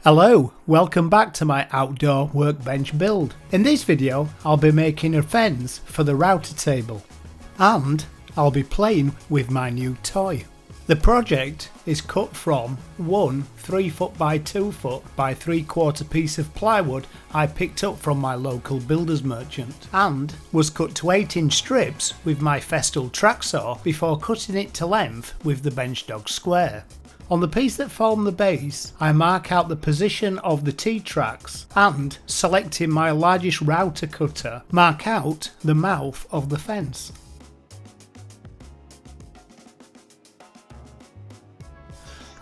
Hello, welcome back to my outdoor workbench build. In this video I'll be making a fence for the router table and I'll be playing with my new toy. The project is cut from one 3ft by 2ft by 3/4 piece of plywood I picked up from my local builder's merchant and was cut to 8-inch strips with my Festool track saw before cutting it to length with the bench dog square. On the piece that formed the base, I mark out the position of the T-tracks and, selecting my largest router cutter, mark out the mouth of the fence.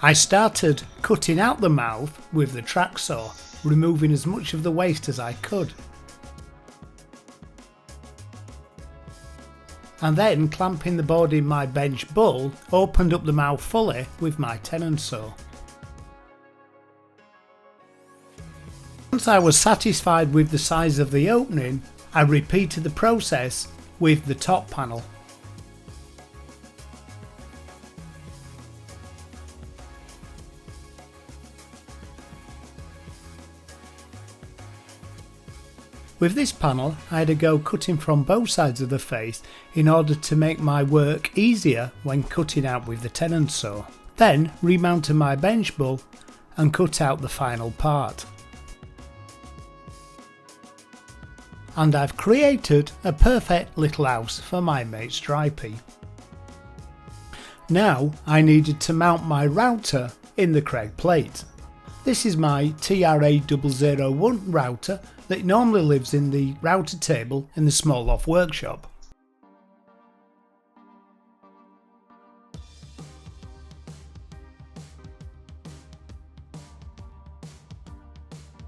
I started cutting out the mouth with the track saw, removing as much of the waste as I could. And then, clamping the board in my bench bull, opened up the mouth fully with my tenon saw. Once I was satisfied with the size of the opening, I repeated the process with the top panel. With this panel, I had to go cutting from both sides of the face in order to make my work easier when cutting out with the tenon saw. Then remounted my bench bull and cut out the final part. And I've created a perfect little house for my mate Stripey. Now I needed to mount my router in the Kreg plate. This is my TRA001 router that normally lives in the router table in the small loft workshop.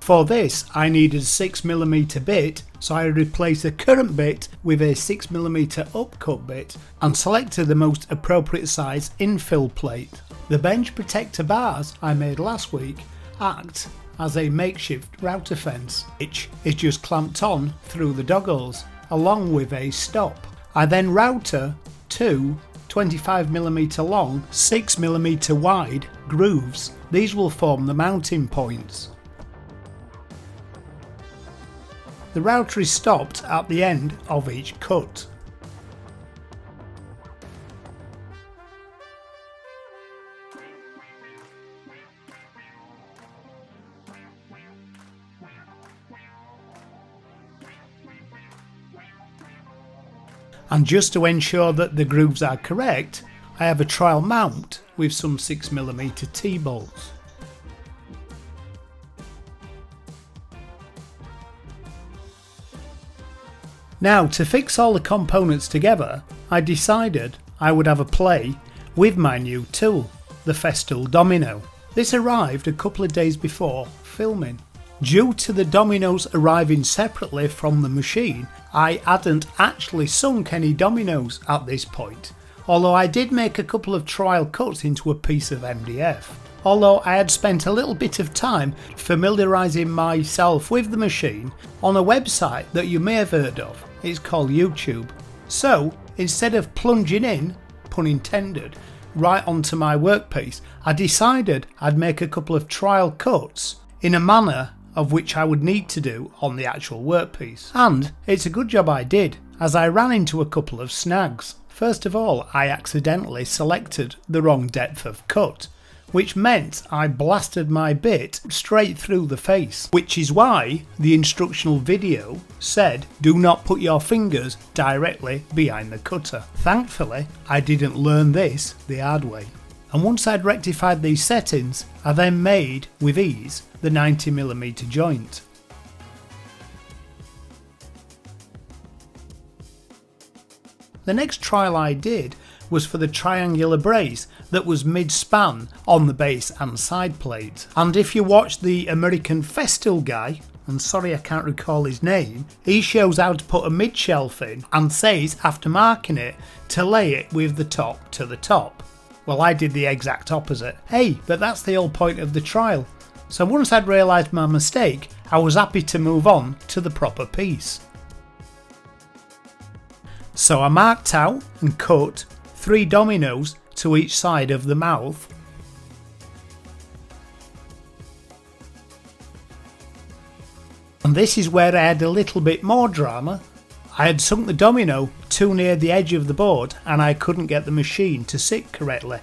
For this I needed a 6mm bit, so I replaced the current bit with a 6mm upcut bit and selected the most appropriate size infill plate. The bench protector bars I made last week act as a makeshift router fence, which is just clamped on through the doggles along with a stop. I then router two 25mm long 6mm wide grooves. These will form the mounting points. The router is stopped at the end of each cut. And just to ensure that the grooves are correct, I have a trial mount with some 6mm T-bolts. Now, to fix all the components together, I decided I would have a play with my new tool, the Festool Domino. This arrived a couple of days before filming. Due to the dominoes arriving separately from the machine, I hadn't actually sunk any dominoes at this point, although I did make a couple of trial cuts into a piece of MDF. Although I had spent a little bit of time familiarising myself with the machine on a website that you may have heard of. It's called YouTube. So instead of plunging in, pun intended, right onto my workpiece, I decided I'd make a couple of trial cuts in a manner of which I would need to do on the actual workpiece. And it's a good job I did, as I ran into a couple of snags. First of all, I accidentally selected the wrong depth of cut, which meant I blasted my bit straight through the face, which is why the instructional video said do not put your fingers directly behind the cutter. Thankfully, I didn't learn this the hard way. And once I'd rectified these settings, I then made, with ease, the 90mm joint. The next trial I did was for the triangular brace that was mid-span on the base and side plate. And if you watch the American Festool guy, and sorry I can't recall his name, he shows how to put a mid-shelf in and says after marking it to lay it with the top to the top. Well, I did the exact opposite. Hey, but that's the whole point of the trial. So once I'd realised my mistake, I was happy to move on to the proper piece. So I marked out and cut 3 dominoes to each side of the mouth And this is where I had a little bit more drama. I had sunk the domino too near the edge of the board and I couldn't get the machine to sit correctly.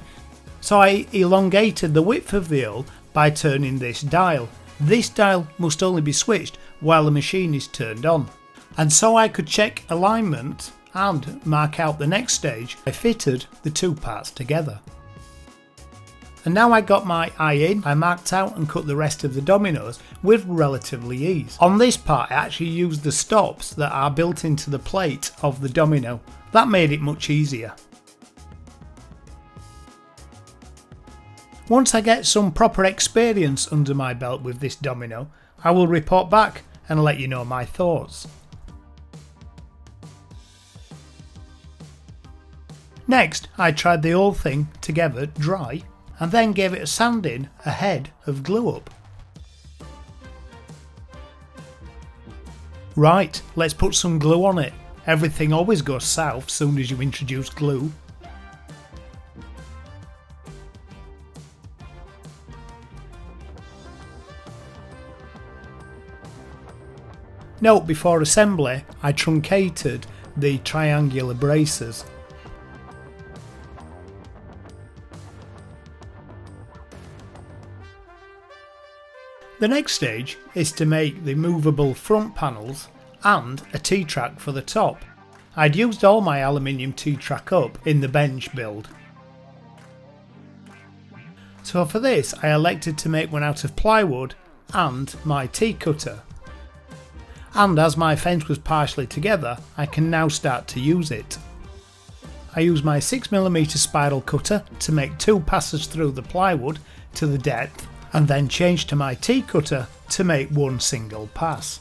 So I elongated the width of the hole by turning this dial. This dial must only be switched while the machine is turned on. And so I could check alignment and mark out the next stage, I fitted the two parts together. And now I got my eye in, I marked out and cut the rest of the dominoes with relatively ease. On this part I actually used the stops that are built into the plate of the domino. That made it much easier. Once I get some proper experience under my belt with this domino, I will report back and let you know my thoughts. Next, I tried the whole thing together dry and then gave it a sanding ahead of glue up. Right, let's put some glue on it. Everything always goes south soon as you introduce glue. Note, before assembly, I truncated the triangular braces. The next stage is to make the movable front panels and a T-track for the top. I'd used all my aluminium T-track up in the bench build. So for this I elected to make one out of plywood and my T-cutter. And as my fence was partially together, I can now start to use it. I use my 6mm spiral cutter to make two passes through the plywood to the depth and then change to my T-cutter to make one single pass.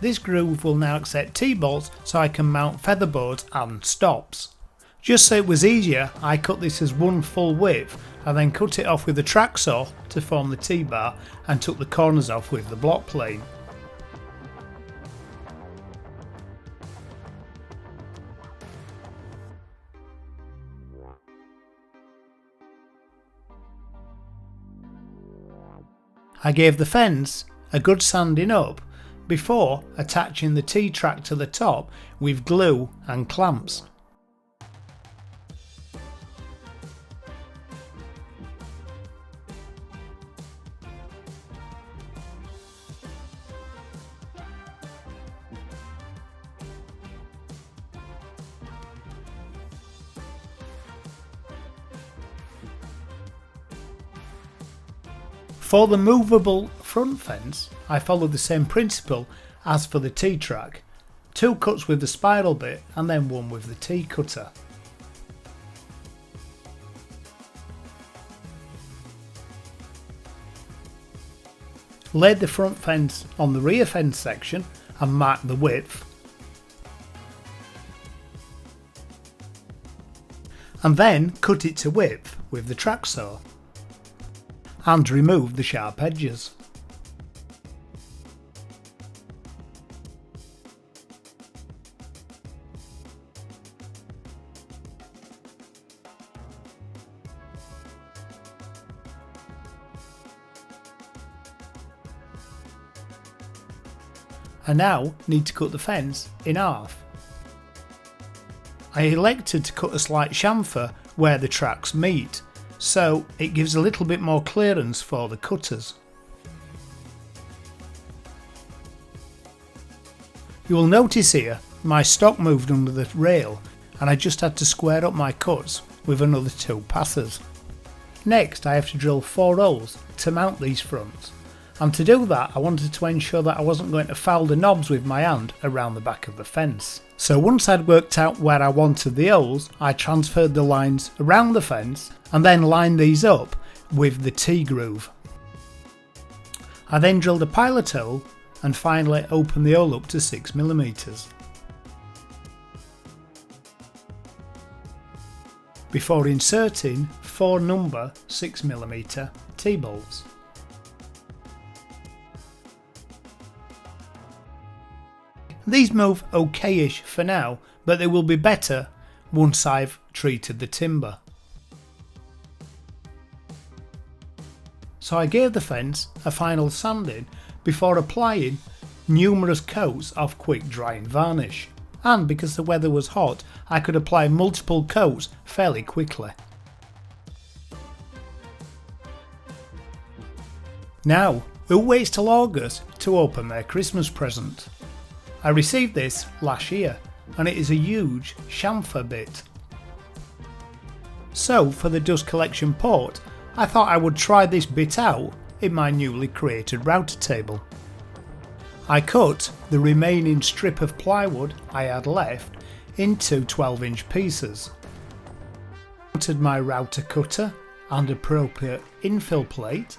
This groove will now accept T-bolts so I can mount featherboards and stops. Just so it was easier, I cut this as one full width and then cut it off with a track saw to form the T-bar and took the corners off with the block plane. I gave the fence a good sanding up before attaching the T-track to the top with glue and clamps. For the movable front fence, I followed the same principle as for the T-track, two cuts with the spiral bit and then one with the T-cutter. Laid the front fence on the rear fence section and marked the width, and then cut it to width with the track saw and remove the sharp edges. I now need to cut the fence in half. I elected to cut a slight chamfer where the tracks meet, so it gives a little bit more clearance for the cutters. You will notice here my stock moved under the rail and I just had to square up my cuts with another two passes. Next I have to drill 4 holes to mount these fronts, and to do that I wanted to ensure that I wasn't going to foul the knobs with my hand around the back of the fence. So once I'd worked out where I wanted the holes, I transferred the lines around the fence and then lined these up with the T-groove. I then drilled a pilot hole and finally opened the hole up to 6mm. Before inserting 4 number 6mm T-bolts. These move okay-ish for now, but they will be better once I've treated the timber. so I gave the fence a final sanding before applying numerous coats of quick drying varnish, and because the weather was hot I could apply multiple coats fairly quickly. Now, who waits till August to open their Christmas present? I received this last year and it is a huge chamfer bit. So for the dust collection port, I thought I would try this bit out in my newly created router table. I cut the remaining strip of plywood I had left into 12-inch pieces, mounted my router cutter and appropriate infill plate,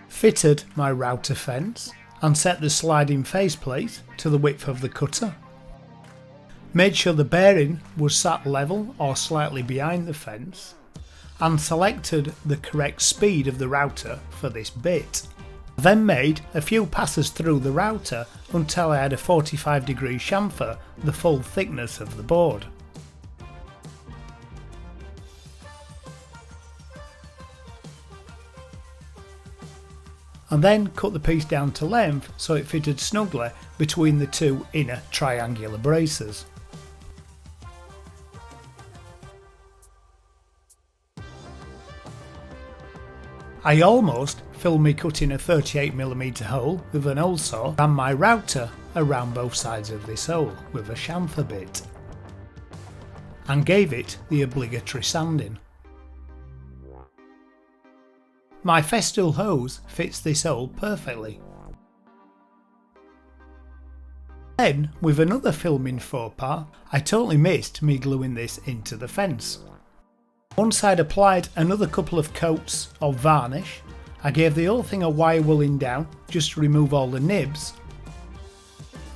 fitted my router fence and set the sliding faceplate to the width of the cutter. Made sure the bearing was sat level or slightly behind the fence, and selected the correct speed of the router for this bit. Then made a few passes through the router until I had a 45-degree chamfer the full thickness of the board. And then cut the piece down to length so it fitted snugly between the two inner triangular braces. I almost filmed me cutting a 38mm hole with an hole saw and my router around both sides of this hole with a chamfer bit, and gave it the obligatory sanding. My Festool hose fits this hole perfectly. Then, with another filming faux pas, I totally missed me gluing this into the fence. Once I'd applied another couple of coats of varnish, I gave the whole thing a wire wooling down just to remove all the nibs,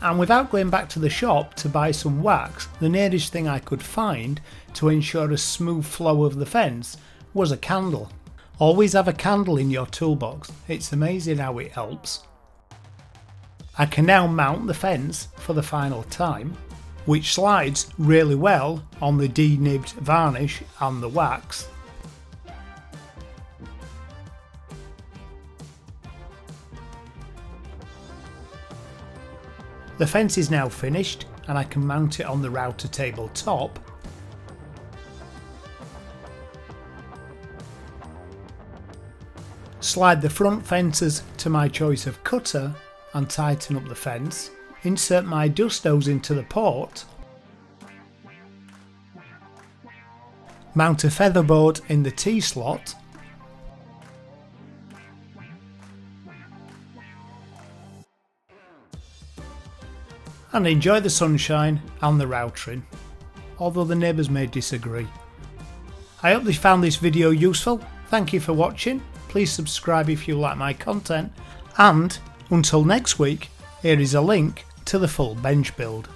and without going back to the shop to buy some wax, the nearest thing I could find to ensure a smooth flow of the fence was a candle. Always have a candle in your toolbox, it's amazing how it helps. I can now mount the fence for the final time, which slides really well on the denibbed varnish and the wax. The fence is now finished and I can mount it on the router table top. Slide the front fences to my choice of cutter and tighten up the fence. Insert my dust hose into the port, mount a featherboard in the T-slot, and enjoy the sunshine and the routering, although the neighbours may disagree. I hope you found this video useful. Thank you for watching, please subscribe if you like my content, and until next week, here is a link to the full bench build.